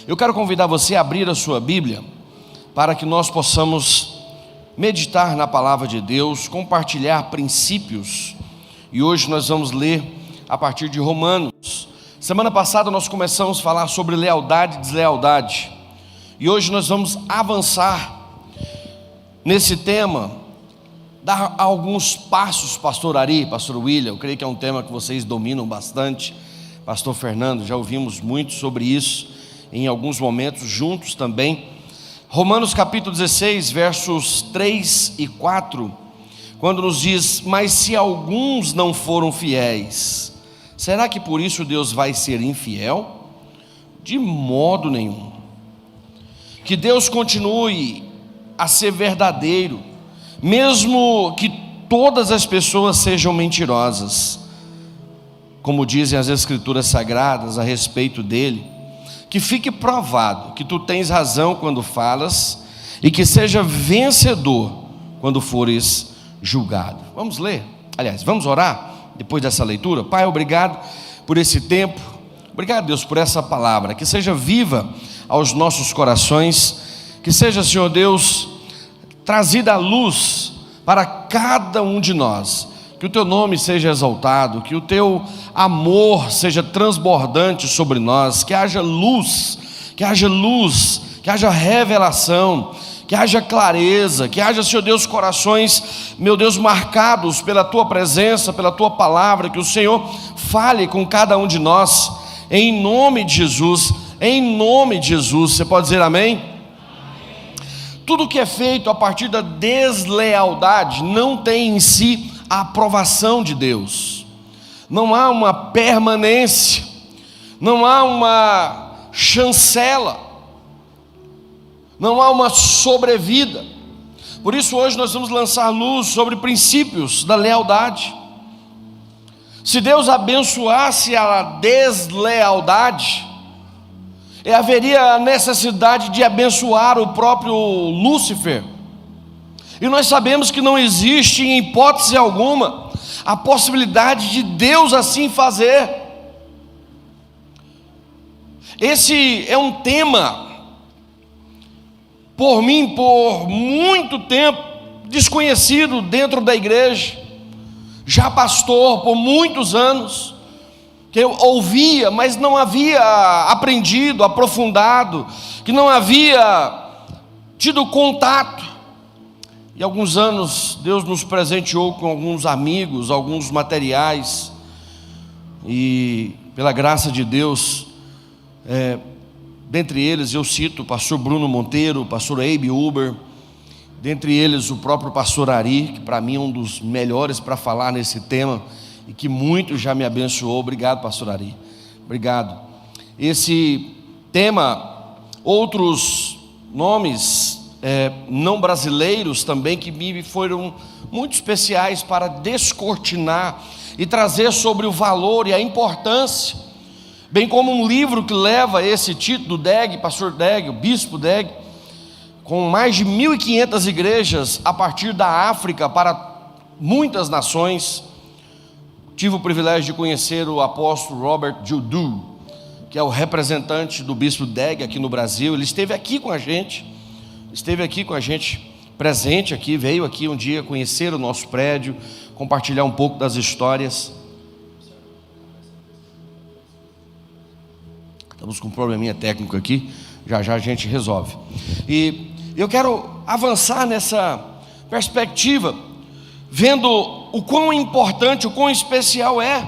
Eu quero convidar você a abrir a sua Bíblia para que nós possamos meditar na palavra de Deus, compartilhar princípios. E hoje nós vamos ler a partir de Romanos. Semana passada nós começamos a falar sobre lealdade e deslealdade. E hoje nós vamos avançar nesse tema, dar alguns passos, pastor Ari, pastor William. Eu creio que é um tema que vocês dominam bastante. Pastor Fernando, já ouvimos muito sobre isso em alguns momentos juntos também. Romanos capítulo 16, versos 3 e 4, quando nos diz: mas se alguns não foram fiéis, será que por isso Deus vai ser infiel? De modo nenhum. Que Deus continue a ser verdadeiro, mesmo que todas as pessoas sejam mentirosas, como dizem as Escrituras Sagradas a respeito dele. Que fique provado que tu tens razão quando falas, e que seja vencedor quando fores julgado. Vamos ler, aliás, vamos orar depois dessa leitura. Pai, obrigado por esse tempo, obrigado, Deus, por essa palavra, que seja viva aos nossos corações, que seja, Senhor Deus, trazida à luz para cada um de nós. Que o teu nome seja exaltado, que o teu amor seja transbordante sobre nós, que haja luz, que haja revelação, que haja clareza, que haja, Senhor Deus, corações, meu Deus, marcados pela tua presença, pela tua palavra. Que o Senhor fale com cada um de nós, em nome de Jesus, em nome de Jesus. Você pode dizer amém? Tudo que é feito a partir da deslealdade não tem em si a aprovação de Deus. Não há uma permanência, não há uma chancela, não há uma sobrevida. Por isso hoje nós vamos lançar luz sobre princípios da lealdade. Se Deus abençoasse a deslealdade, haveria a necessidade de abençoar o próprio Lúcifer. E nós sabemos que não existe, em hipótese alguma, a possibilidade de Deus assim fazer. Esse é um tema, por mim, por muito tempo, desconhecido dentro da igreja. Já pastor por muitos anos, que eu ouvia, mas não havia aprendido, aprofundado, que não havia tido contato. E alguns anos Deus nos presenteou com alguns amigos, alguns materiais, e pela graça de Deus, dentre eles eu cito o pastor Bruno Monteiro, o pastor Abe Uber, dentre eles o próprio pastor Ari, que para mim é um dos melhores para falar nesse tema, e que muito já me abençoou. Obrigado, pastor Ari, obrigado. Esse tema, outros nomes não brasileiros também, que me foram muito especiais para descortinar e trazer sobre o valor e a importância, bem como um livro que leva esse título, Deg, pastor Deg, o bispo Deg, com mais de 1.500 igrejas a partir da África para muitas nações. Tive o privilégio de conhecer o apóstolo Robert Judu, que é o representante do bispo Deg aqui no Brasil. Ele esteve aqui com a gente, presente aqui, veio aqui um dia conhecer o nosso prédio, compartilhar um pouco das histórias. Estamos com um probleminha técnico aqui, já a gente resolve. E eu quero avançar nessa perspectiva, vendo o quão importante, o quão especial é.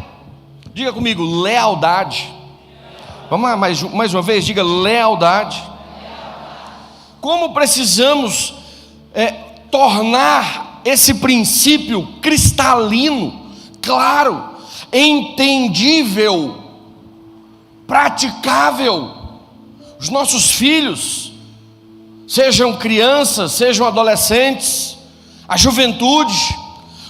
Diga comigo, lealdade. Vamos lá, mais uma vez, diga lealdade. Como precisamos tornar esse princípio cristalino, claro, entendível, praticável. Os nossos filhos, sejam crianças, sejam adolescentes, a juventude,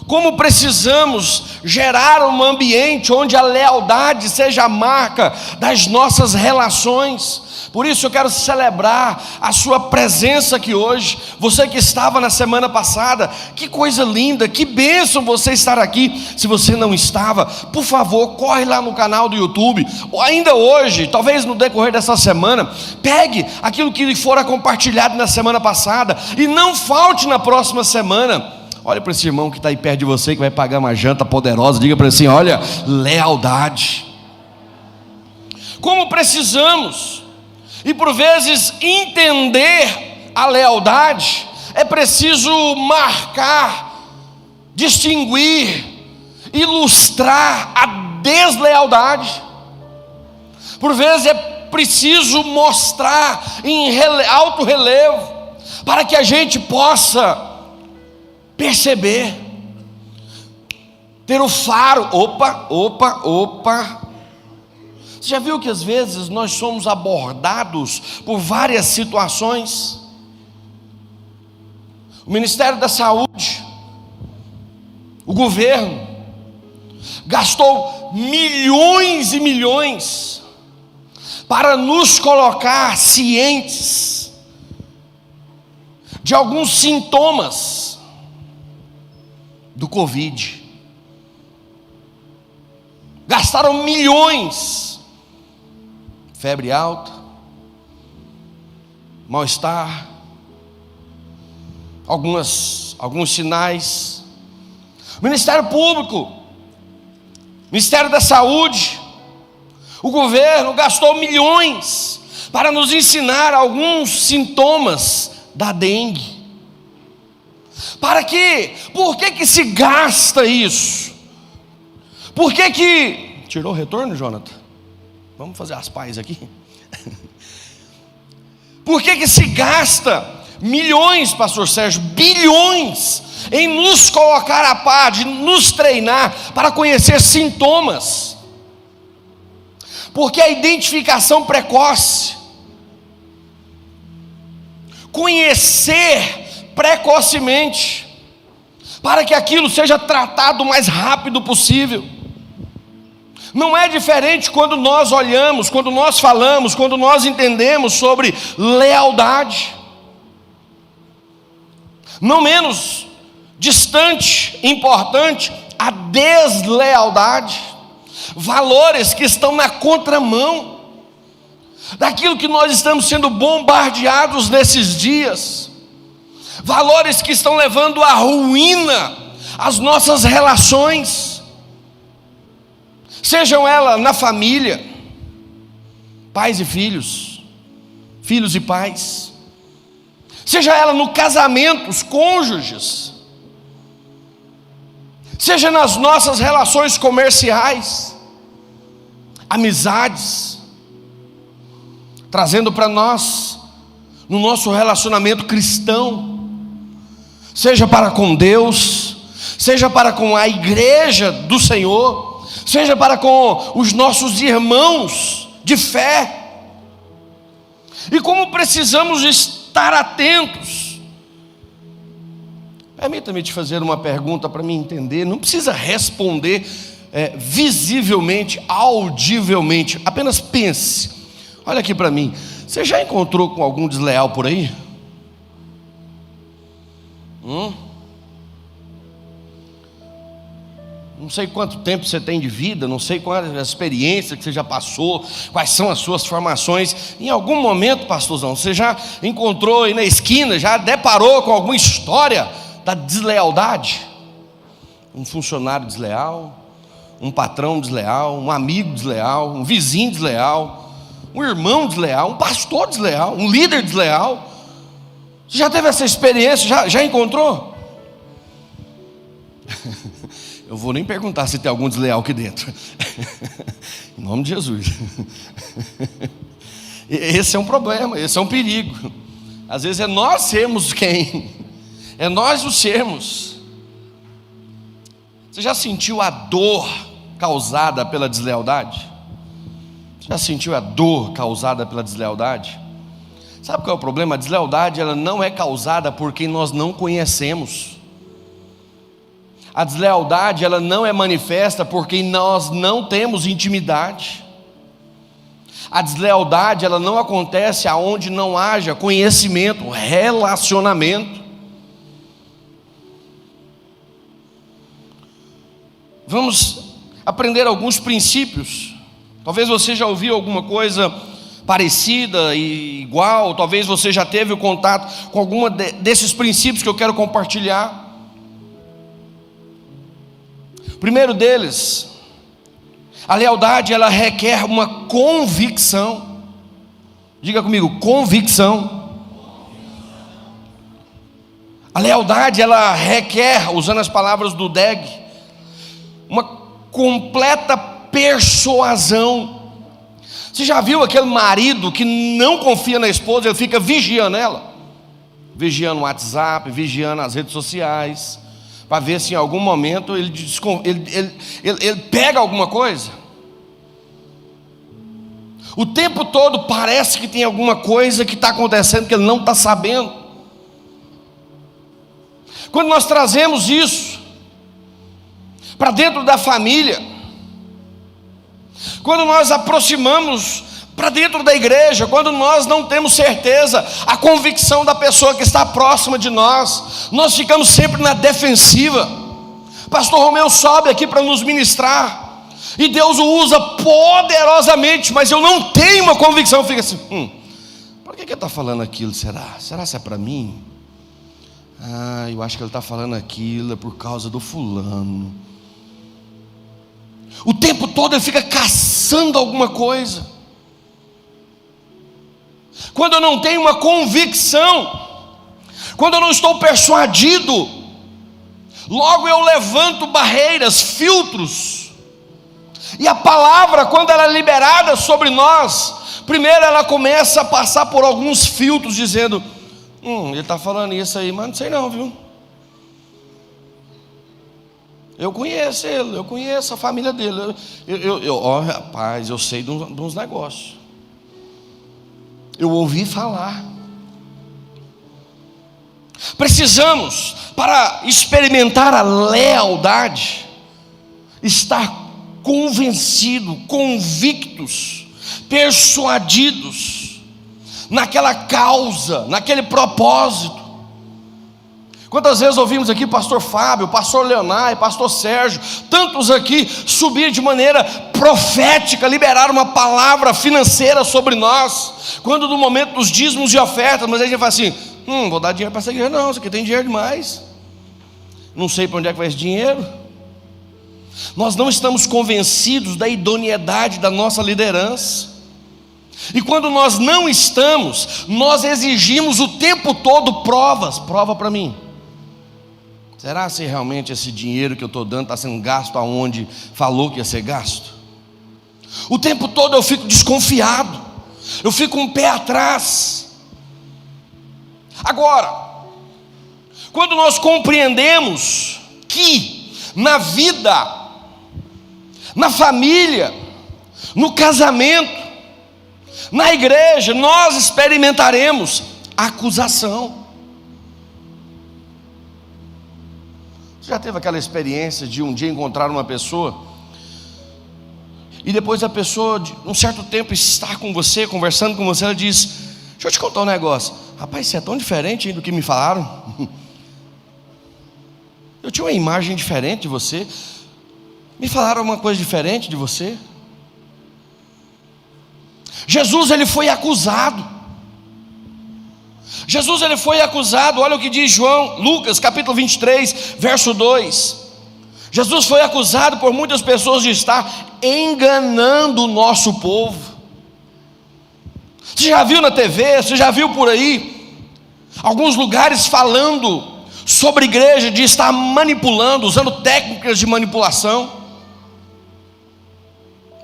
como precisamos gerar um ambiente onde a lealdade seja a marca das nossas relações. Por isso eu quero celebrar a sua presença aqui hoje. Você que estava na semana passada, que coisa linda, que bênção você estar aqui. Se você não estava, por favor, corre lá no canal do YouTube, ou ainda hoje, talvez no decorrer dessa semana, pegue aquilo que lhe fora compartilhado na semana passada, e não falte na próxima semana. Olha para esse irmão que está aí perto de você, que vai pagar uma janta poderosa, diga para ele assim: olha, lealdade. Como precisamos, e por vezes entender a lealdade, é preciso marcar, distinguir, ilustrar a deslealdade. Por vezes é preciso mostrar em alto relevo, para que a gente possa perceber, ter o faro. Opa. Você já viu que às vezes nós somos abordados por várias situações? O Ministério da Saúde, o governo, gastou milhões e milhões para nos colocar cientes de alguns sintomas do Covid. Gastaram milhões. Febre alta, mal-estar, alguns sinais. O Ministério Público, Ministério da Saúde, o governo gastou milhões para nos ensinar alguns sintomas da dengue. Para quê? Por que se gasta isso? Por que tirou o retorno, Jonathan? Vamos fazer as pazes aqui. Por que se gasta milhões, pastor Sérgio, bilhões, em nos colocar a par, de nos treinar para conhecer sintomas? Porque a identificação precoce, conhecer precocemente, para que aquilo seja tratado o mais rápido possível. Não é diferente quando nós olhamos, quando nós falamos, quando nós entendemos sobre lealdade. Não menos distante, importante, a deslealdade. Valores que estão na contramão daquilo que nós estamos sendo bombardeados nesses dias. Valores que estão levando à ruína as nossas relações. Sejam elas na família, pais e filhos, filhos e pais, seja ela no casamento, os cônjuges, seja nas nossas relações comerciais, amizades, trazendo para nós, no nosso relacionamento cristão, seja para com Deus, seja para com a igreja do Senhor, seja para com os nossos irmãos de fé. E como precisamos estar atentos. Permita-me te fazer uma pergunta para me entender. Não precisa responder visivelmente, audivelmente. Apenas pense. Olha aqui para mim. Você já encontrou com algum desleal por aí? Não sei quanto tempo você tem de vida, não sei qual é a experiência que você já passou, quais são as suas formações. Em algum momento, pastorzão, você já encontrou aí na esquina, já deparou com alguma história da deslealdade? Um funcionário desleal, um patrão desleal, um amigo desleal, um vizinho desleal, um irmão desleal, um pastor desleal, um líder desleal. Você já teve essa experiência? Já encontrou? Eu vou nem perguntar se tem algum desleal aqui dentro. Em nome de Jesus. Esse é um problema, esse é um perigo. Às vezes é nós sermos quem? É nós o sermos. Você já sentiu a dor causada pela deslealdade? Você já sentiu a dor causada pela deslealdade? Sabe qual é o problema? A deslealdade, ela não é causada por quem nós não conhecemos. A deslealdade, ela não é manifesta porque nós não temos intimidade. A deslealdade, ela não acontece aonde não haja conhecimento, relacionamento. Vamos aprender alguns princípios. Talvez você já ouviu alguma coisa parecida e igual, talvez você já teve o contato com alguma desses princípios que eu quero compartilhar. O primeiro deles, a lealdade, ela requer uma convicção. Diga comigo, convicção. A lealdade, ela requer, usando as palavras do Deg, uma completa persuasão. Você já viu aquele marido que não confia na esposa, ele fica vigiando ela? Vigiando o WhatsApp, vigiando as redes sociais, para ver se em algum momento ele pega alguma coisa. O tempo todo parece que tem alguma coisa que está acontecendo que ele não está sabendo. Quando nós trazemos isso para dentro da família, quando nós aproximamos para dentro da igreja, quando nós não temos certeza, a convicção da pessoa que está próxima de nós, nós ficamos sempre na defensiva. Pastor Romeu sobe aqui para nos ministrar, e Deus o usa poderosamente, mas eu não tenho uma convicção. Eu fico assim, por que ele está falando aquilo? Será que é para mim? Eu acho que ele está falando aquilo por causa do fulano. O tempo todo ele fica caçando alguma coisa. Quando eu não tenho uma convicção, quando eu não estou persuadido, logo eu levanto barreiras, filtros. E a palavra, quando ela é liberada sobre nós, primeiro ela começa a passar por alguns filtros, dizendo, ele está falando isso aí, mas não sei não, viu? Eu conheço ele, eu conheço a família dele. Rapaz, eu sei de uns negócios. Eu ouvi falar. Precisamos, para experimentar a lealdade, estar convictos, persuadidos naquela causa, naquele propósito. Quantas vezes ouvimos aqui pastor Fábio, pastor Leonai, pastor Sérgio, tantos aqui subir de maneira profética, liberar uma palavra financeira sobre nós, quando no momento dos dízimos e ofertas, mas aí a gente fala assim, vou dar dinheiro para essa igreja não, isso aqui tem dinheiro demais, não sei para onde é que vai esse dinheiro. Nós não estamos convencidos da idoneidade da nossa liderança, e quando nós não estamos, nós exigimos o tempo todo provas. Prova para mim. Será se realmente esse dinheiro que eu estou dando está sendo gasto aonde falou que ia ser gasto? O tempo todo eu fico desconfiado, eu fico um pé atrás. Agora, quando nós compreendemos que na vida, na família, no casamento, na igreja, nós experimentaremos acusação. Você já teve aquela experiência de um dia encontrar uma pessoa e depois a pessoa, de um certo tempo, estar com você, conversando com você, ela diz, deixa eu te contar um negócio, rapaz, você é tão diferente do que me falaram. Eu tinha uma imagem diferente de você, me falaram uma coisa diferente de você. Jesus, ele foi acusado. Jesus, ele foi acusado, olha o que diz Lucas capítulo 23, verso 2. Jesus foi acusado por muitas pessoas de estar enganando o nosso povo. Você já viu na TV, você já viu por aí, alguns lugares falando sobre igreja, de estar manipulando, usando técnicas de manipulação,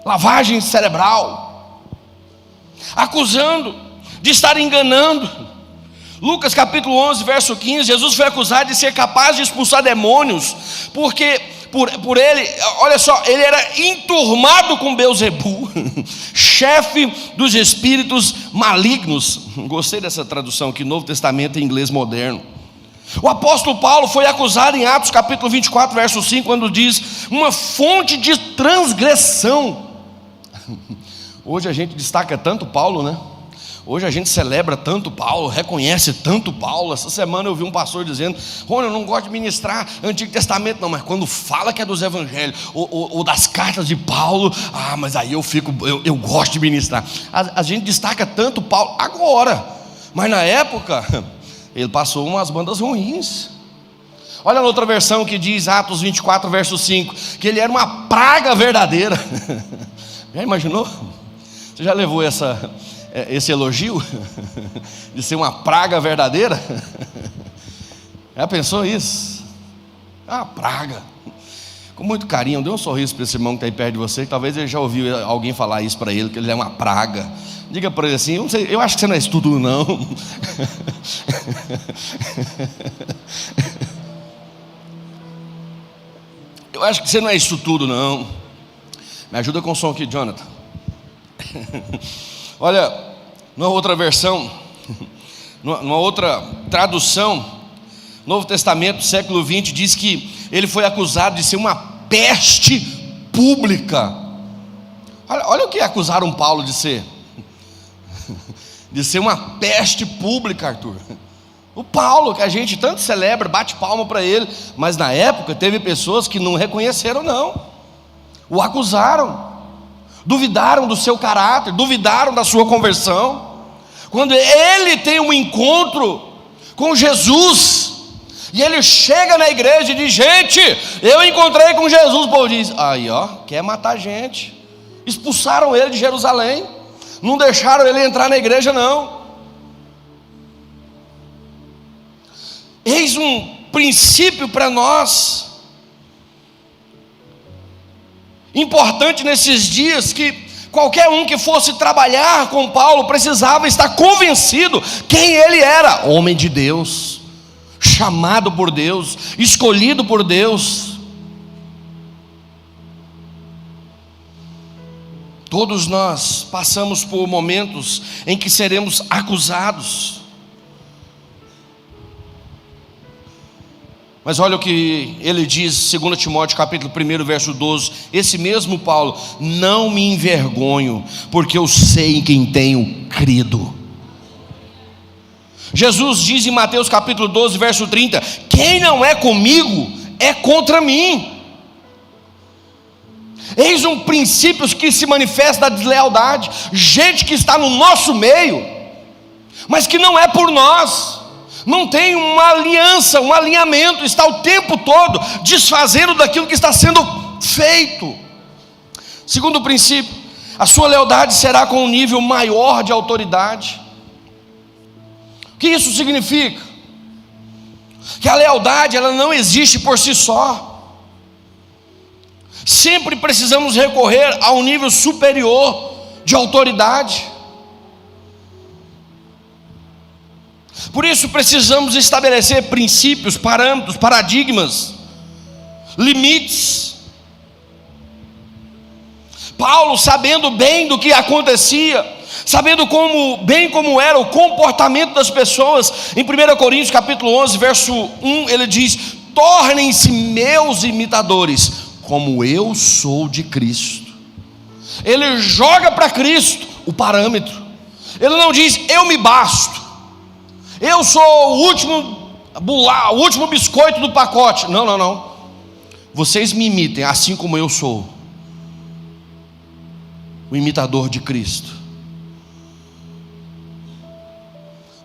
lavagem cerebral, acusando de estar enganando. Lucas capítulo 11, verso 15, Jesus foi acusado de ser capaz de expulsar demônios, porque por ele, olha só, ele era enturmado com Belzebu, chefe dos espíritos malignos. Gostei dessa tradução aqui, Novo Testamento em inglês moderno. O apóstolo Paulo foi acusado em Atos capítulo 24, verso 5, quando diz: uma fonte de transgressão. Hoje a gente destaca tanto Paulo, né? Hoje a gente celebra tanto Paulo, reconhece tanto Paulo. Essa semana eu vi um pastor dizendo: Rony, eu não gosto de ministrar Antigo Testamento não, mas quando fala que é dos evangelhos ou das cartas de Paulo, mas aí eu gosto de ministrar. A gente destaca tanto Paulo agora, mas na época ele passou umas bandas ruins. Olha na outra versão que diz, Atos 24, verso 5, que ele era uma praga verdadeira. Já imaginou? Você já levou esse elogio de ser uma praga verdadeira? Já pensou isso? Uma praga. Com muito carinho, dê um sorriso para esse irmão que está aí perto de você, que talvez ele já ouviu alguém falar isso para ele, que ele é uma praga. Diga para ele assim: eu acho que você não é isso tudo não. Eu acho que você não é isso tudo não. Me ajuda com o som aqui, Jonathan. Olha, numa outra versão, numa outra tradução, Novo Testamento, século 20, diz que ele foi acusado de ser uma peste pública. Olha o que acusaram Paulo de ser. De ser uma peste pública, Arthur. O Paulo, que a gente tanto celebra, bate palma para ele, mas na época teve pessoas que não reconheceram não. O acusaram, duvidaram do seu caráter, duvidaram da sua conversão. Quando ele tem um encontro com Jesus, e ele chega na igreja e diz: gente, eu encontrei com Jesus. O povo diz: aí ó, quer matar gente. Expulsaram ele de Jerusalém, não deixaram ele entrar na igreja não. Eis um princípio para nós importante nesses dias, que qualquer um que fosse trabalhar com Paulo precisava estar convencido quem ele era: homem de Deus, chamado por Deus, escolhido por Deus. Todos nós passamos por momentos em que seremos acusados. Mas olha o que ele diz, 2 Timóteo capítulo 1, verso 12. Esse mesmo Paulo: não me envergonho, porque eu sei em quem tenho crido. Jesus diz em Mateus capítulo 12, verso 30: quem não é comigo é contra mim. Eis um princípio que se manifesta da deslealdade. Gente que está no nosso meio, mas que não é por nós, não tem uma aliança, um alinhamento, está o tempo todo desfazendo daquilo que está sendo feito. Segundo princípio, a sua lealdade será com um nível maior de autoridade. O que isso significa? Que a lealdade, ela não existe por si só. Sempre precisamos recorrer a um nível superior de autoridade. Por isso precisamos estabelecer princípios, parâmetros, paradigmas, limites. Paulo, sabendo bem do que acontecia, sabendo bem como era o comportamento das pessoas, em 1 Coríntios capítulo 11, verso 1, ele diz: tornem-se meus imitadores, como eu sou de Cristo. Ele joga para Cristo o parâmetro. Ele não diz: eu me basto, eu sou o último biscoito do pacote. Não. Vocês me imitem assim como eu sou o imitador de Cristo.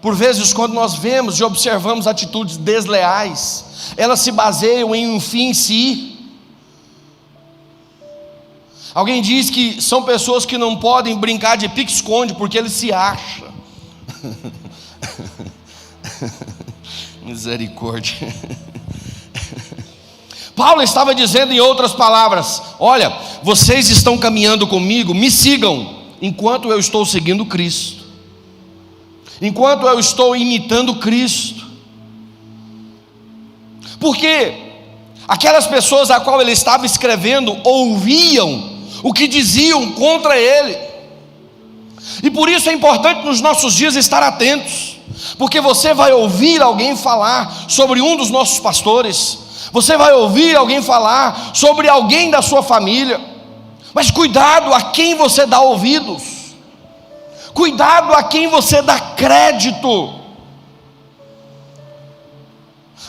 Por vezes, quando nós vemos e observamos atitudes desleais, elas se baseiam em um fim em si. Alguém diz que são pessoas que não podem brincar de pique-esconde porque ele se acha. Misericórdia. Paulo estava dizendo em outras palavras: olha, vocês estão caminhando comigo, me sigam, enquanto eu estou seguindo Cristo, enquanto eu estou imitando Cristo. Porque aquelas pessoas a qual ele estava escrevendo ouviam o que diziam contra ele, e por isso é importante nos nossos dias estar atentos. porque você vai ouvir alguém falar sobre um dos nossos pastores, você vai ouvir alguém falar sobre alguém da sua família, mas cuidado a quem você dá ouvidos, cuidado a quem você dá crédito.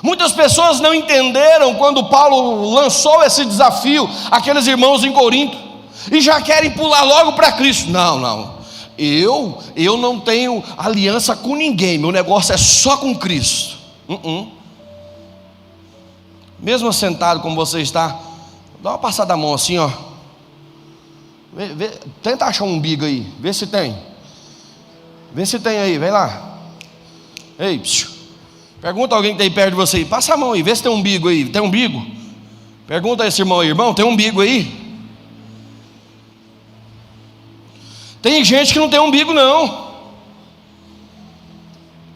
Muitas pessoas não entenderam quando Paulo lançou esse desafio àqueles irmãos em Corinto, e já querem pular logo para Cristo. Não, eu não tenho aliança com ninguém, meu negócio é só com Cristo. Mesmo sentado como você está, dá uma passada a mão assim, ó. Tenta achar um umbigo aí, vê se tem aí, vem lá. Ei, pergunta a alguém que está aí perto de você, passa a mão aí, vê se tem um umbigo aí. Tem umbigo? Pergunta a esse irmão aí, irmão, tem um umbigo aí? Tem gente que não tem umbigo não.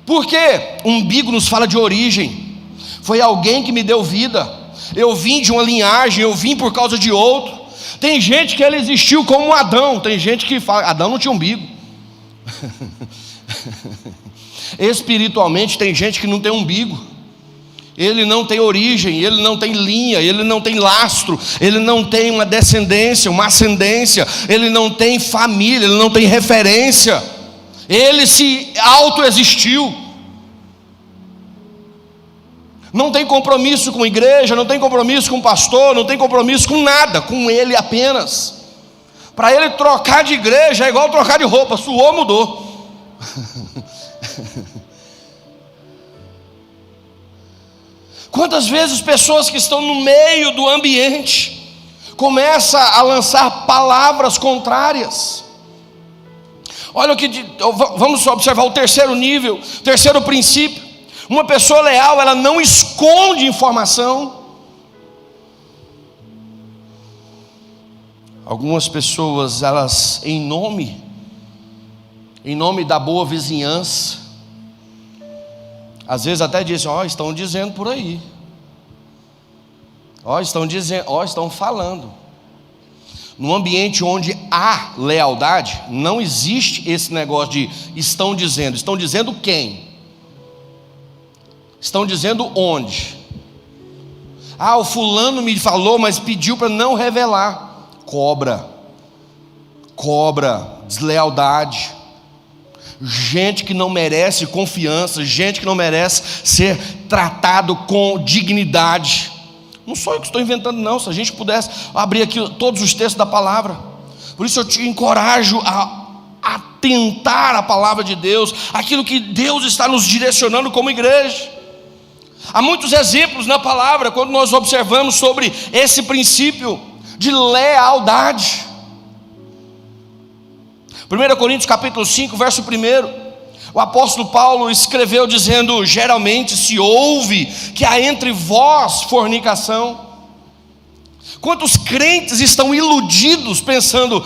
Por quê? Umbigo nos fala de origem. Foi alguém que me deu vida. Eu vim de uma linhagem, eu vim por causa de outro. Tem gente que ele existiu como Adão. Tem gente que fala, Adão não tinha umbigo. Espiritualmente tem gente que não tem umbigo. Ele não tem origem, ele não tem linha, ele não tem lastro, ele não tem uma descendência, uma ascendência, ele não tem família, ele não tem referência. Ele se autoexistiu. Não tem compromisso com a igreja, não tem compromisso com o pastor, não tem compromisso com nada, com ele apenas. Para ele trocar de igreja é igual trocar de roupa, suou, mudou. Quantas vezes pessoas que estão no meio do ambiente começam a lançar palavras contrárias? Olha o que, vamos observar o terceiro nível, terceiro princípio. Uma pessoa leal, ela não esconde informação. Algumas pessoas, elas em nome da boa vizinhança, às vezes até dizem, estão dizendo por aí, estão dizendo, estão falando. No ambiente onde há lealdade, não existe esse negócio de estão dizendo quem? Estão dizendo onde? O fulano me falou, mas pediu para não revelar. Cobra, deslealdade, gente que não merece confiança, gente que não merece ser tratado com dignidade. Não sou eu que estou inventando não, se a gente pudesse abrir aqui todos os textos da palavra. Por isso eu te encorajo a atentar à palavra de Deus, aquilo que Deus está nos direcionando como igreja. Há muitos exemplos na palavra quando nós observamos sobre esse princípio de lealdade. 1 Coríntios capítulo 5, verso 1, o apóstolo Paulo escreveu dizendo, geralmente se ouve que há entre vós fornicação. Quantos crentes estão iludidos pensando,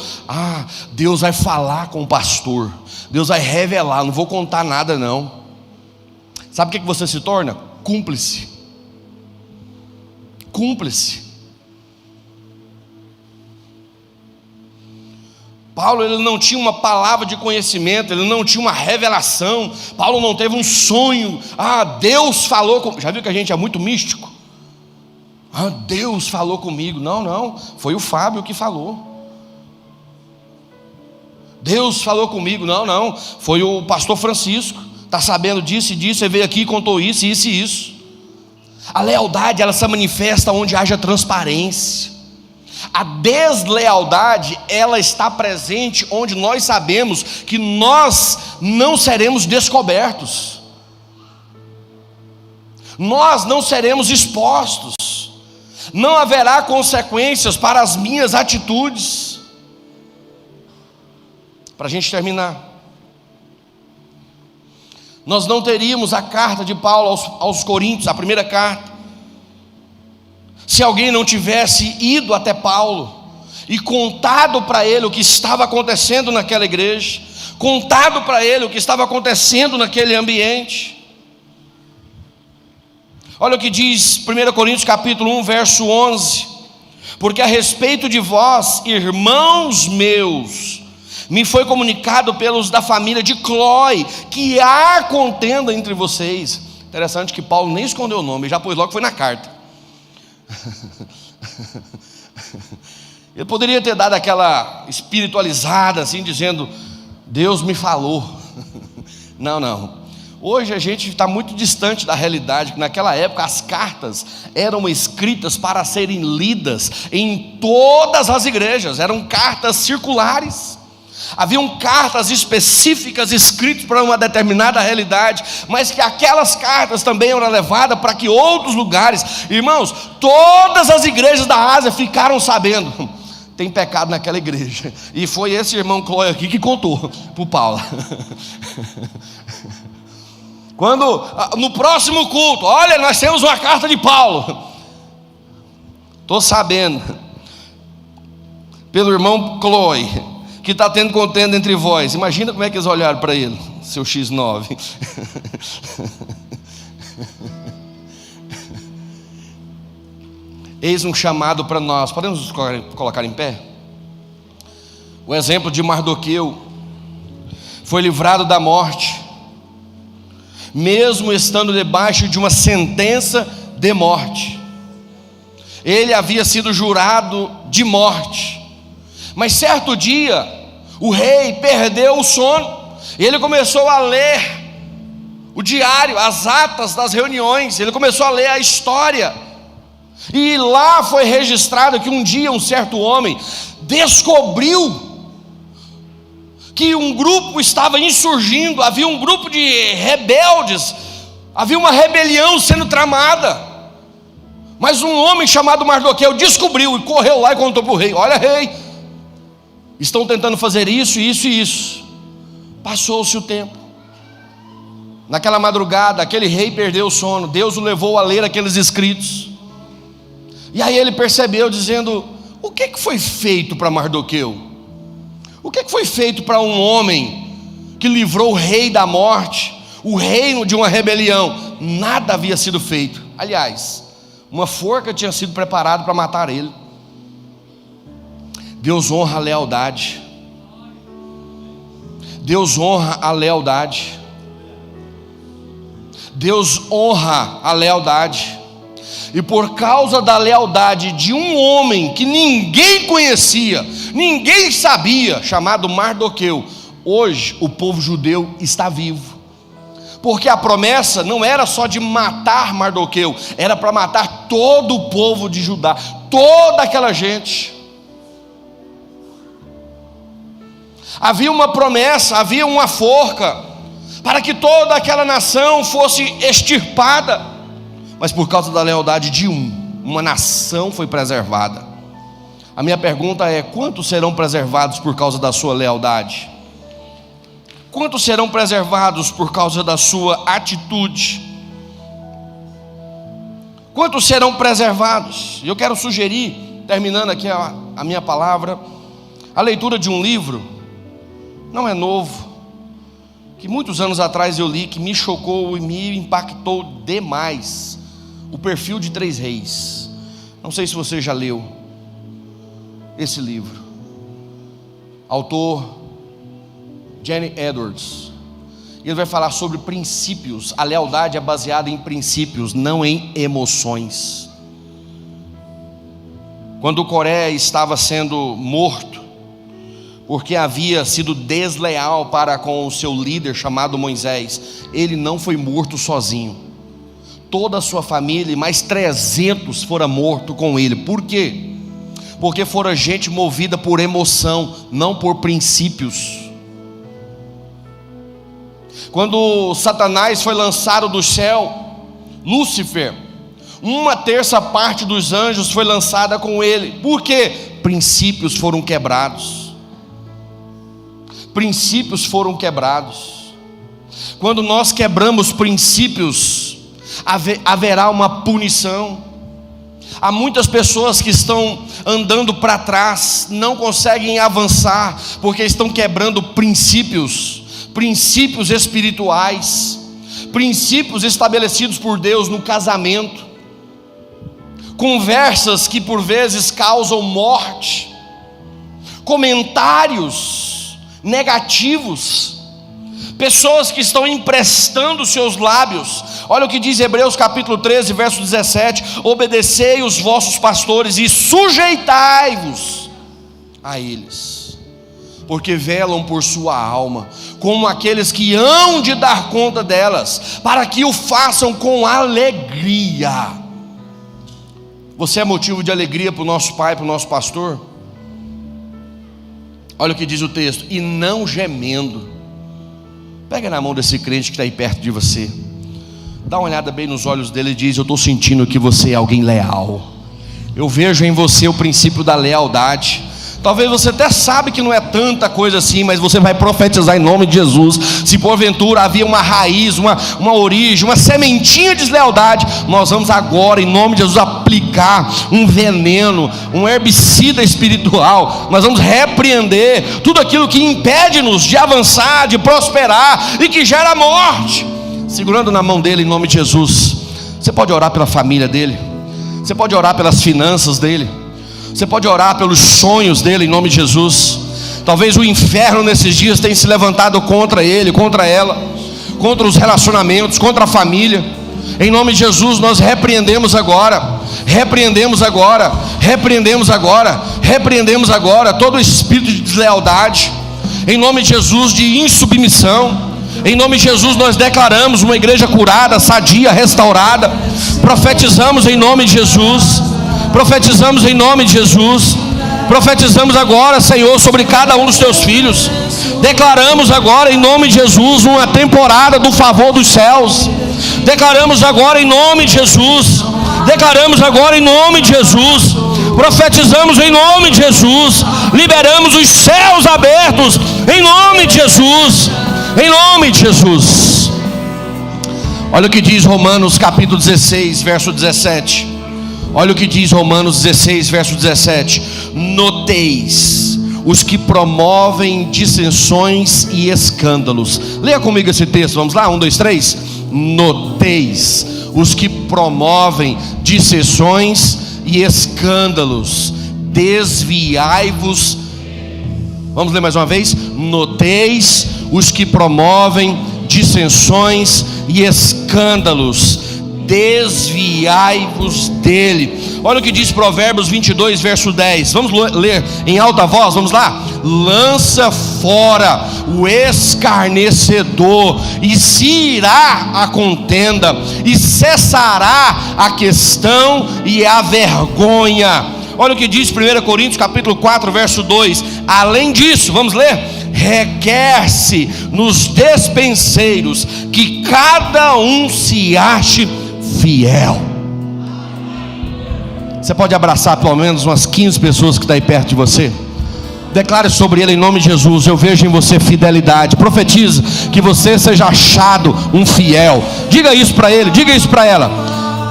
Deus vai falar com o pastor, Deus vai revelar, não vou contar nada não. Sabe o que você se torna? Cúmplice. Paulo, ele não tinha uma palavra de conhecimento, ele não tinha uma revelação. Paulo não teve um sonho. Deus falou comigo. Já viu que a gente é muito místico? Deus falou comigo. Não, foi o Fábio que falou. Deus falou comigo. Não, foi o pastor Francisco. Está sabendo disso e disso, ele veio aqui e contou isso e isso. A lealdade, ela se manifesta onde haja transparência. A deslealdade, ela está presente onde nós sabemos que nós não seremos descobertos, nós não seremos expostos, não haverá consequências para as minhas atitudes. Para a gente terminar, nós não teríamos a carta de Paulo aos Coríntios, a primeira carta, se alguém não tivesse ido até Paulo e contado para ele o que estava acontecendo naquela igreja, contado para ele o que estava acontecendo naquele ambiente. Olha o que diz 1 Coríntios capítulo 1, verso 11: porque a respeito de vós, irmãos meus, Me foi comunicado pelos da família de Cloe que há contenda entre vocês. Interessante que Paulo nem escondeu o nome, já pôs logo que foi na carta. Ele poderia ter dado aquela espiritualizada assim, dizendo: Deus me falou. Não. Hoje a gente está muito distante da realidade, que naquela época as cartas eram escritas para serem lidas em todas as igrejas, eram cartas circulares. Haviam cartas específicas escritas para uma determinada realidade, mas que aquelas cartas também eram levadas para que outros lugares, irmãos, todas as igrejas da Ásia ficaram sabendo: tem pecado naquela igreja. E foi esse irmão Cloe aqui que contou para o Paulo. Quando no próximo culto, olha, nós temos uma carta de Paulo. Estou sabendo, pelo irmão Cloe, que está tendo contenda entre vós. Imagina como é que eles olharam para ele, seu X9. Eis um chamado para nós. Podemos colocar em pé? O exemplo de Mardoqueu foi livrado da morte, mesmo estando debaixo de uma sentença de morte. Ele havia sido jurado de morte, mas certo dia o rei perdeu o sono e ele começou a ler o diário, as atas das reuniões. Ele começou a ler a história, e lá foi registrado que um dia um certo homem descobriu que um grupo estava insurgindo, havia um grupo de rebeldes, havia uma rebelião sendo tramada. Mas um homem chamado Mardoqueu descobriu e correu lá e contou para o rei: olha, rei, estão tentando fazer isso, isso e isso. Passou-se o tempo. Naquela madrugada, aquele rei perdeu o sono. Deus o levou a ler aqueles escritos. E aí ele percebeu, dizendo: o que foi feito para Mardoqueu? O que foi feito para um homem que livrou o rei da morte, o reino de uma rebelião? Nada havia sido feito. Aliás, uma forca tinha sido preparada para matar ele. Deus honra a lealdade. Deus honra a lealdade. Deus honra a lealdade. E por causa da lealdade de um homem que ninguém conhecia, ninguém sabia, chamado Mardoqueu, hoje o povo judeu está vivo. Porque a promessa não era só de matar Mardoqueu, era para matar todo o povo de Judá, toda aquela gente. Havia uma promessa, havia uma forca, para que toda aquela nação fosse extirpada. Mas por causa da lealdade de uma nação foi preservada. A minha pergunta é: quantos serão preservados por causa da sua lealdade? Quantos serão preservados por causa da sua atitude? Quantos serão preservados? Eu quero sugerir, terminando aqui a minha palavra, a leitura de um livro, não é novo, que muitos anos atrás eu li, que me chocou e me impactou demais. O Perfil de Três Reis. Não sei se você já leu esse livro. Autor Jenny Edwards. Ele vai falar sobre princípios. A lealdade é baseada em princípios, não em emoções. Quando Coré estava sendo morto, porque havia sido desleal para com o seu líder chamado Moisés, ele não foi morto sozinho. Toda a sua família e mais 300 foram mortos com ele. Por quê? Porque foram gente movida por emoção, não por princípios. Quando Satanás foi lançado do céu, Lúcifer, 1/3 dos anjos foi lançada com ele. Por quê? Princípios foram quebrados. Princípios foram quebrados. Quando nós quebramos princípios, haverá uma punição. Há muitas pessoas que estão andando para trás, não conseguem avançar, porque estão quebrando princípios espirituais, princípios estabelecidos por Deus no casamento, conversas que por vezes causam morte, comentários negativos, pessoas que estão emprestando seus lábios. Olha o que diz Hebreus capítulo 13, verso 17: obedecei os vossos pastores e sujeitai-vos a eles, porque velam por sua alma, como aqueles que hão de dar conta delas, para que o façam com alegria. Você é motivo de alegria para o nosso pai, para o nosso pastor? Olha o que diz o texto: e não gemendo. Pega na mão desse crente que está aí perto de você, dá uma olhada bem nos olhos dele e diz: eu estou sentindo que você é alguém leal, eu vejo em você o princípio da lealdade. Talvez você até sabe que não é tanta coisa assim, mas você vai profetizar em nome de Jesus. Se porventura havia uma raiz, uma origem, uma sementinha de deslealdade, nós vamos agora em nome de Jesus aplicar um veneno, um herbicida espiritual. Nós vamos repreender tudo aquilo que impede-nos de avançar, de prosperar e que gera morte, segurando na mão dele em nome de Jesus. Você pode orar pela família dele, você pode orar pelas finanças dele, você pode orar pelos sonhos dele em nome de Jesus. Talvez o inferno nesses dias tenha se levantado contra ele, contra ela, contra os relacionamentos, contra a família. Em nome de Jesus nós repreendemos agora, repreendemos agora, repreendemos agora, repreendemos agora todo espírito de deslealdade, em nome de Jesus, de insubmissão. Em nome de Jesus nós declaramos uma igreja curada, sadia, restaurada. Profetizamos em nome de Jesus, profetizamos em nome de Jesus, profetizamos agora, Senhor, sobre cada um dos teus filhos. Declaramos agora em nome de Jesus uma temporada do favor dos céus. Declaramos agora em nome de Jesus, declaramos agora em nome de Jesus, profetizamos em nome de Jesus, liberamos os céus abertos em nome de Jesus, em nome de Jesus. Olha o que diz Romanos capítulo 16, verso 17. Olha o que diz Romanos 16, verso 17: noteis os que promovem dissensões e escândalos. Leia comigo esse texto, vamos lá, 1, 2, 3. Noteis os que promovem dissensões e escândalos, desviai-vos. Vamos ler mais uma vez. Noteis os que promovem dissensões e escândalos, desviai-vos dele. Olha o que diz Provérbios 22, verso 10. Vamos ler em alta voz, vamos lá. Lança fora o escarnecedor, e se irá a contenda, e cessará a questão e a vergonha. Olha o que diz 1 Coríntios capítulo 4, verso 2. Além disso, vamos ler: requer-se nos despenseiros que cada um se ache fiel. Você pode abraçar pelo menos umas 15 pessoas que estão aí perto de você. Declare sobre ele em nome de Jesus: eu vejo em você fidelidade. Profetiza que você seja achado um fiel. Diga isso para ele, diga isso para ela.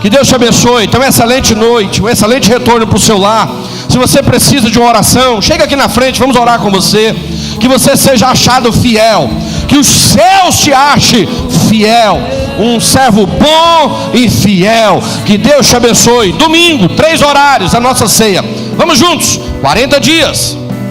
Que Deus te abençoe. Então, uma excelente noite, um excelente retorno para o seu lar. Se você precisa de uma oração, chega aqui na frente, vamos orar com você. Que você seja achado fiel, que os céus te ache fiel, um servo bom e fiel. Que Deus te abençoe. Domingo, 3 horários, a nossa ceia. Vamos juntos, 40 dias.